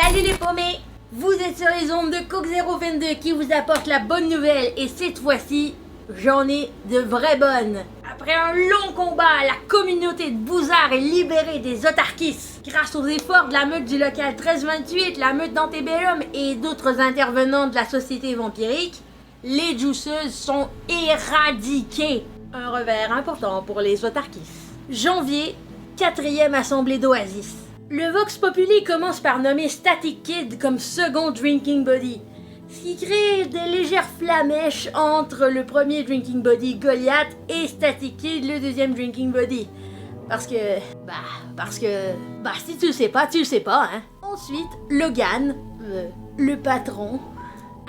Salut les paumés! Vous êtes sur les ondes de Coke 022 qui vous apporte la bonne nouvelle et cette fois-ci, j'en ai de vraies bonnes. Après un long combat, la communauté de Bouzard est libérée des autarkis. Grâce aux efforts de la meute du local 1328, la meute d'Antebellum et d'autres intervenants de la société vampirique, les juiceuses sont éradiquées. Un revers important pour les autarkis. Janvier, 4e assemblée d'Oasis. Le Vox Populi commence par nommer Static Kid comme second drinking buddy, ce qui crée des légères flamèches entre le premier drinking buddy Goliath et Static Kid, le deuxième drinking buddy. Parce que si tu le sais pas, tu le sais pas, hein. Ensuite, Logan, le patron,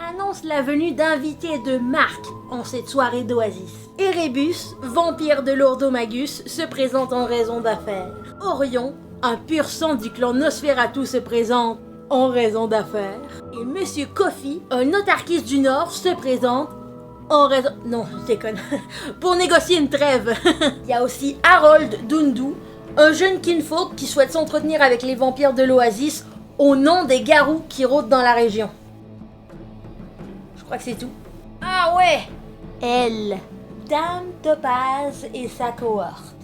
annonce la venue d'invités de marque en cette soirée d'Oasis. Erebus, vampire de l'Ordomagus, se présente en raison d'affaires. Orion, un pur sang du clan Nosferatu, se présente en raison d'affaires. Et Monsieur Coffee, un autarkiste du Nord, se présente en raison... Non, je déconne. Pour négocier une trêve. Il y a aussi Harold Dundu, un jeune kinfolk qui souhaite s'entretenir avec les vampires de l'Oasis au nom des garous qui rôdent dans la région. Je crois que c'est tout. Ah ouais! Elle, Dame Topaz et sa cohorte.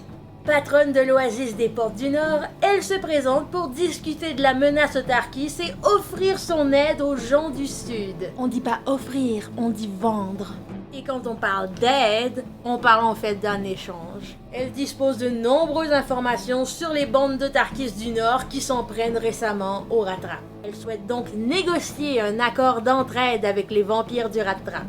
Patronne de l'Oasis des Portes du Nord, elle se présente pour discuter de la menace autarkis et offrir son aide aux gens du Sud. On dit pas offrir, on dit vendre. Et quand on parle d'aide, on parle en fait d'un échange. Elle dispose de nombreuses informations sur les bandes d'autarkis du Nord qui s'en prennent récemment au Rat-Trap. Elle souhaite donc négocier un accord d'entraide avec les vampires du Rat-Trap.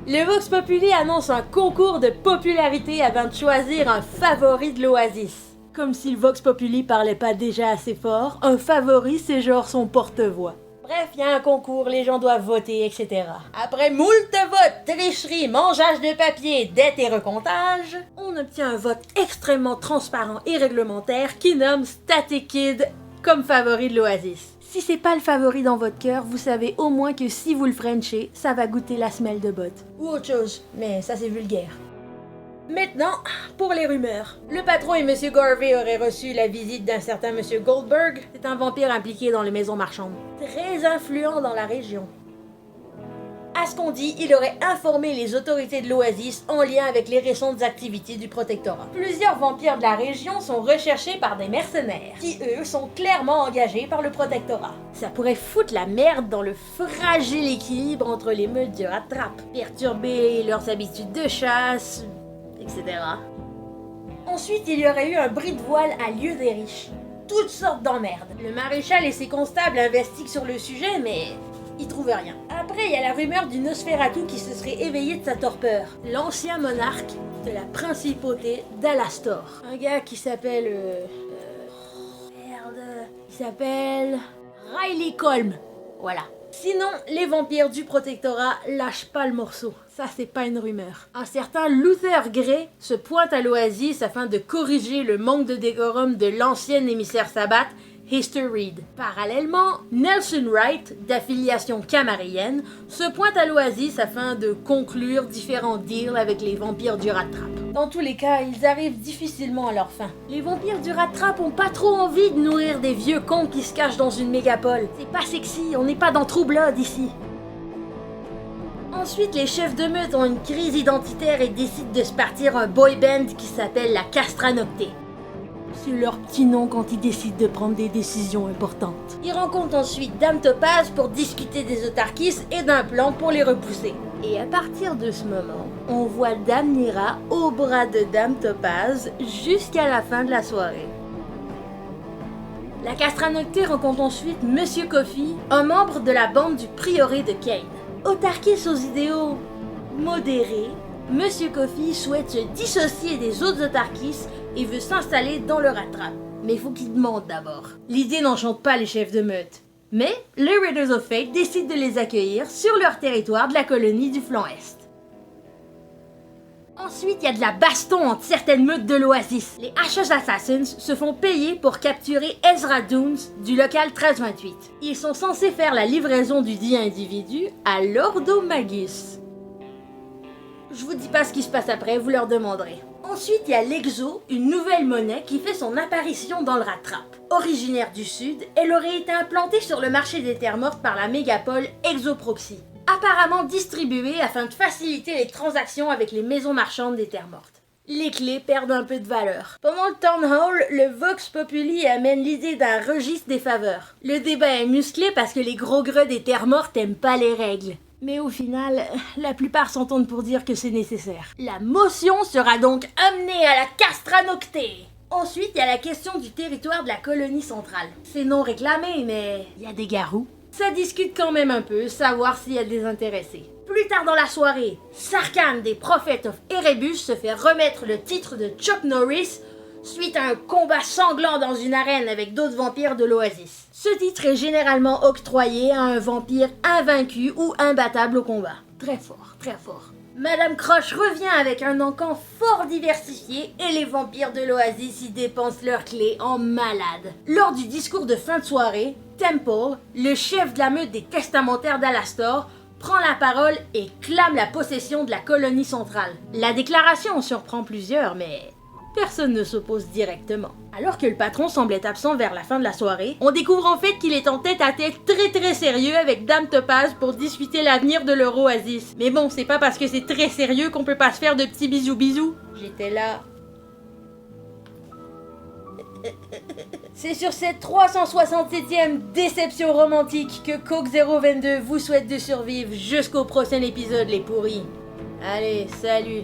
Le Vox Populi annonce un concours de popularité afin de choisir un favori de l'Oasis. Comme si le Vox Populi parlait pas déjà assez fort, un favori c'est genre son porte-voix. Bref, il y a un concours, les gens doivent voter, etc. Après moult votes, tricheries, mangeage de papier, dettes et recomptage, on obtient un vote extrêmement transparent et réglementaire qui nomme Static Kid comme favori de l'Oasis. Si c'est pas le favori dans votre cœur, vous savez au moins que si vous le frenchez, ça va goûter la semelle de botte. Ou autre chose, mais ça c'est vulgaire. Maintenant, pour les rumeurs. Le patron et Monsieur Garvey auraient reçu la visite d'un certain Monsieur Goldberg. C'est un vampire impliqué dans les maisons marchandes. Très influent dans la région. À ce qu'on dit, il aurait informé les autorités de l'Oasis en lien avec les récentes activités du protectorat. Plusieurs vampires de la région sont recherchés par des mercenaires, qui eux sont clairement engagés par le protectorat. Ça pourrait foutre la merde dans le fragile équilibre entre les meutes du Rat-Trap, perturber leurs habitudes de chasse, etc. Ensuite, il y aurait eu un bris de voile à Lieu des Riches. Toutes sortes d'emmerdes. Le maréchal et ses constables investiguent sur le sujet, mais... ils trouvent rien. Après, il y a la rumeur du Nosferatu qui se serait éveillé de sa torpeur. L'ancien monarque de la principauté d'Alastor. Un gars qui s'appelle... Il s'appelle... Riley Colm. Voilà. Sinon, les vampires du protectorat lâchent pas le morceau. Ça, c'est pas une rumeur. Un certain Luther Gray se pointe à l'Oasis afin de corriger le manque de décorum de l'ancien émissaire Sabbath, Hister Reed. Parallèlement, Nelson Wright, d'affiliation camarienne, se pointe à l'Oasis afin de conclure différents deals avec les vampires du Rat-Trap. Dans tous les cas, ils arrivent difficilement à leur fin. Les vampires du Rat-Trap ont pas trop envie de nourrir des vieux cons qui se cachent dans une mégapole. C'est pas sexy, on n'est pas dans True Blood ici. Ensuite, les chefs de meute ont une crise identitaire et décident de se partir un boy band qui s'appelle la Castra Nocte. C'est leur petit nom quand ils décident de prendre des décisions importantes. Ils rencontrent ensuite Dame Topaz pour discuter des autarkis et d'un plan pour les repousser. Et à partir de ce moment, on voit Dame Nira au bras de Dame Topaz jusqu'à la fin de la soirée. La Castra Nocte rencontre ensuite Monsieur Coffee, un membre de la bande du prieuré de Kane. Autarkis aux idéaux modérés, Monsieur Coffee souhaite se dissocier des autres autarkis et veut s'installer dans le Rat-Trap. Mais il faut qu'il demande d'abord. L'idée n'enchante pas les chefs de meute. Mais les Raiders of Fate décident de les accueillir sur leur territoire de la colonie du flanc Est. Ensuite, il y a de la baston entre certaines meutes de l'Oasis. Les Ashes Assassins se font payer pour capturer Ezra Dunes du local 1328. Ils sont censés faire la livraison du dit individu à l'Ordomagus. Je vous dis pas ce qui se passe après, vous leur demanderez. Ensuite, il y a l'Exo, une nouvelle monnaie qui fait son apparition dans le rattrape. Originaire du Sud, elle aurait été implantée sur le marché des terres mortes par la mégapole Exoproxy, apparemment distribuée afin de faciliter les transactions avec les maisons marchandes des terres mortes. Les clés perdent un peu de valeur. Pendant le Town Hall, le Vox Populi amène l'idée d'un registre des faveurs. Le débat est musclé parce que les gros greux des terres mortes aiment pas les règles. Mais au final, la plupart s'entendent pour dire que c'est nécessaire. La motion sera donc amenée à la castranoctée. Ensuite, il y a la question du territoire de la colonie centrale. C'est non réclamé, mais il y a des garous. Ça discute quand même un peu, savoir s'il y a des intéressés. Plus tard dans la soirée, Sarkhan des Prophets of Erebus se fait remettre le titre de Chuck Norris suite à un combat sanglant dans une arène avec d'autres vampires de l'Oasis. Ce titre est généralement octroyé à un vampire invaincu ou imbattable au combat. Très fort, très fort. Madame Croche revient avec un encan fort diversifié et les vampires de l'Oasis y dépensent leurs clés en malades. Lors du discours de fin de soirée, Temple, le chef de la meute des testamentaires d'Alastor, prend la parole et clame la possession de la colonie centrale. La déclaration en surprend plusieurs, mais personne ne s'oppose directement. Alors que le patron semble être absent vers la fin de la soirée, on découvre en fait qu'il est en tête à tête très sérieux avec Dame Topaz pour discuter l'avenir de leur oasis. Mais bon, c'est pas parce que c'est très sérieux qu'on peut pas se faire de petits bisous. J'étais là. C'est sur cette 367e déception romantique que Coke 022 vous souhaite de survivre jusqu'au prochain épisode, les pourris. Allez, salut.